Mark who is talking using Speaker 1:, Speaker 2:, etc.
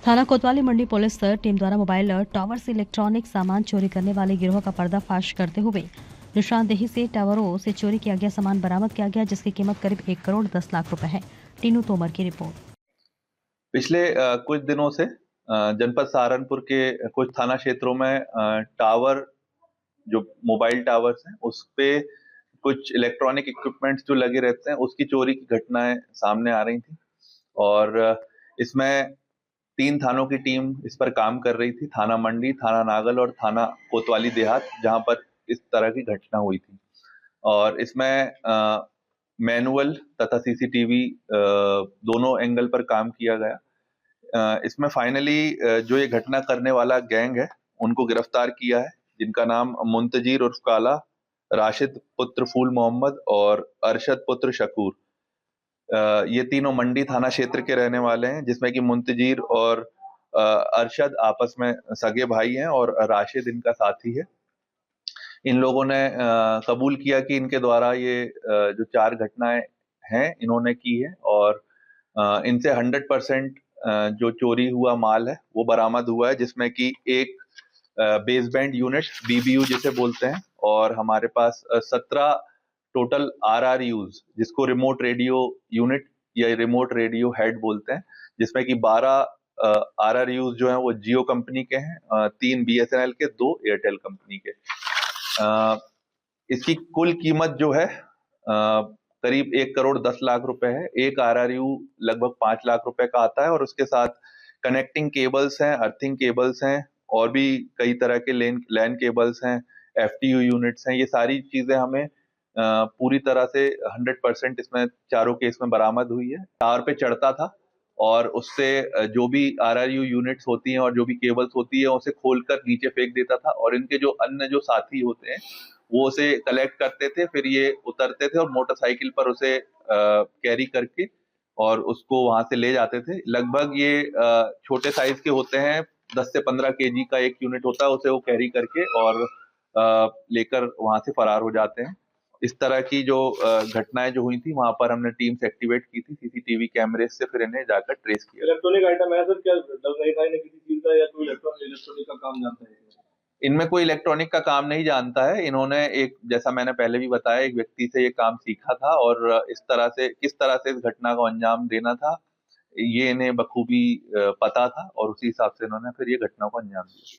Speaker 1: थाना कोतवाली मंडी police team द्वारा मोबाइल टावर से इलेक्ट्रॉनिक सामान चोरी करने वाले गिरोह का पर्दाफाश करते हुए निशानदेही से टावरों से चोरी किया गया सामान बरामद किया गया, जिसकी कीमत करीब 1 करोड़ 10 लाख रुपए है। टीनू तोमर की रिपोर्ट।
Speaker 2: पिछले कुछ दिनों से जनपद सहारनपुर के कुछ थाना क्षेत्रों में टावर, जो मोबाइल टावर्स हैं, उस पे कुछ इलेक्ट्रॉनिक इक्विपमेंट्स जो लगे रहते हैं, उसकी चोरी की घटनाएं सामने आ रही थी। और इसमें 3 थानों की टीम इस पर काम कर रही थी: थाना मंडी, थाना नागल और थाना कोतवाली देहात, जहां पर इस तरह की घटना हुई थी। और इसमें मैनुअल तथा सीसीटीवी दोनों एंगल पर काम किया गया। इसमें फाइनली जो ये घटना करने वाला गैंग है, उनको गिरफ्तार किया है, जिनका नाम मुंतजीर उर्फ काला, राशिद पुत्र फूल मोहम्मद और अरशद पुत्र शकूर। ये तीनों मंडी थाना क्षेत्र के रहने वाले हैं, जिसमें कि मुंतजीर और अरशद आपस में सगे भाई हैं और राशिद इनका साथी है। इन लोगों ने कबूल किया कि इनके द्वारा ये जो 4 घटनाएं हैं, इन्होंने की है। और इनसे 100% जो चोरी हुआ माल है वो बरामद हुआ है, जिसमें कि एक बेसबैंड यूनिट, बीबीयू जिसे बोलते हैं, और हमारे पास 17 टोटल आरआरयूज, जिसको रिमोट रेडियो यूनिट या रिमोट रेडियो हेड बोलते हैं, जिसमें कि 12 आरआरयूज जो हैं वो जियो कंपनी के हैं, 3 बीएसएनएल के, 2 एयरटेल कंपनी के। अ, इसकी कुल कीमत जो है करीब 1 करोड़ 10 लाख रुपए है। एक आरआरयू लगभग 5 लाख रुपए का आता है, और उसके साथ कनेक्टिंग केबल्स हैं, अर्थिंग केबल्स हैं, और भी कई तरह के लैन केबल्स हैं, एफटीयू यूनिट्स हैं। ये सारी चीजें हमें पूरी तरह से 100% इसमें चारों केस में बरामद हुई है। टावर पे चढ़ता था और उससे जो भी आरआरयू यूनिट्स होती हैं और जो भी केबल्स होती है, उसे खोलकर नीचे फेंक देता था, और इनके जो अन्य जो साथी होते हैं वो उसे कलेक्ट करते थे। फिर ये उतरते थे और मोटरसाइकिल पर उसे कैरी करके और उसको वहां से ले जाते थे। लगभग ये छोटे साइज के होते हैं, 10 से 15 केजी का एक यूनिट होता है, उसे वो कैरी करके और लेकर वहां से फरार हो जाते हैं। इस तरह की जो घटनाएं जो हुई थी, वहां पर हमने टीम्स एक्टिवेट की थी सीसीटीवी कैमरे से, फिर इन्हें जाकर ट्रेस किया।
Speaker 3: इलेक्ट्रॉनिक आइटम है सर, क्या डर नहीं था इन्हें किसी चीज का, या कोई इलेक्ट्रॉनिक का काम जानता है?
Speaker 2: इनमें कोई इलेक्ट्रॉनिक का काम नहीं जानता है। इन्होंने एक, जैसा मैंने पहले भी बताया, एक व्यक्ति से ये काम सीखा था, और इस तरह से, किस तरह से इस घटना को अंजाम देना था, ये इन्हें बखूबी पता था, और उसी हिसाब से इन्होंने फिर ये घटना को अंजाम दिया।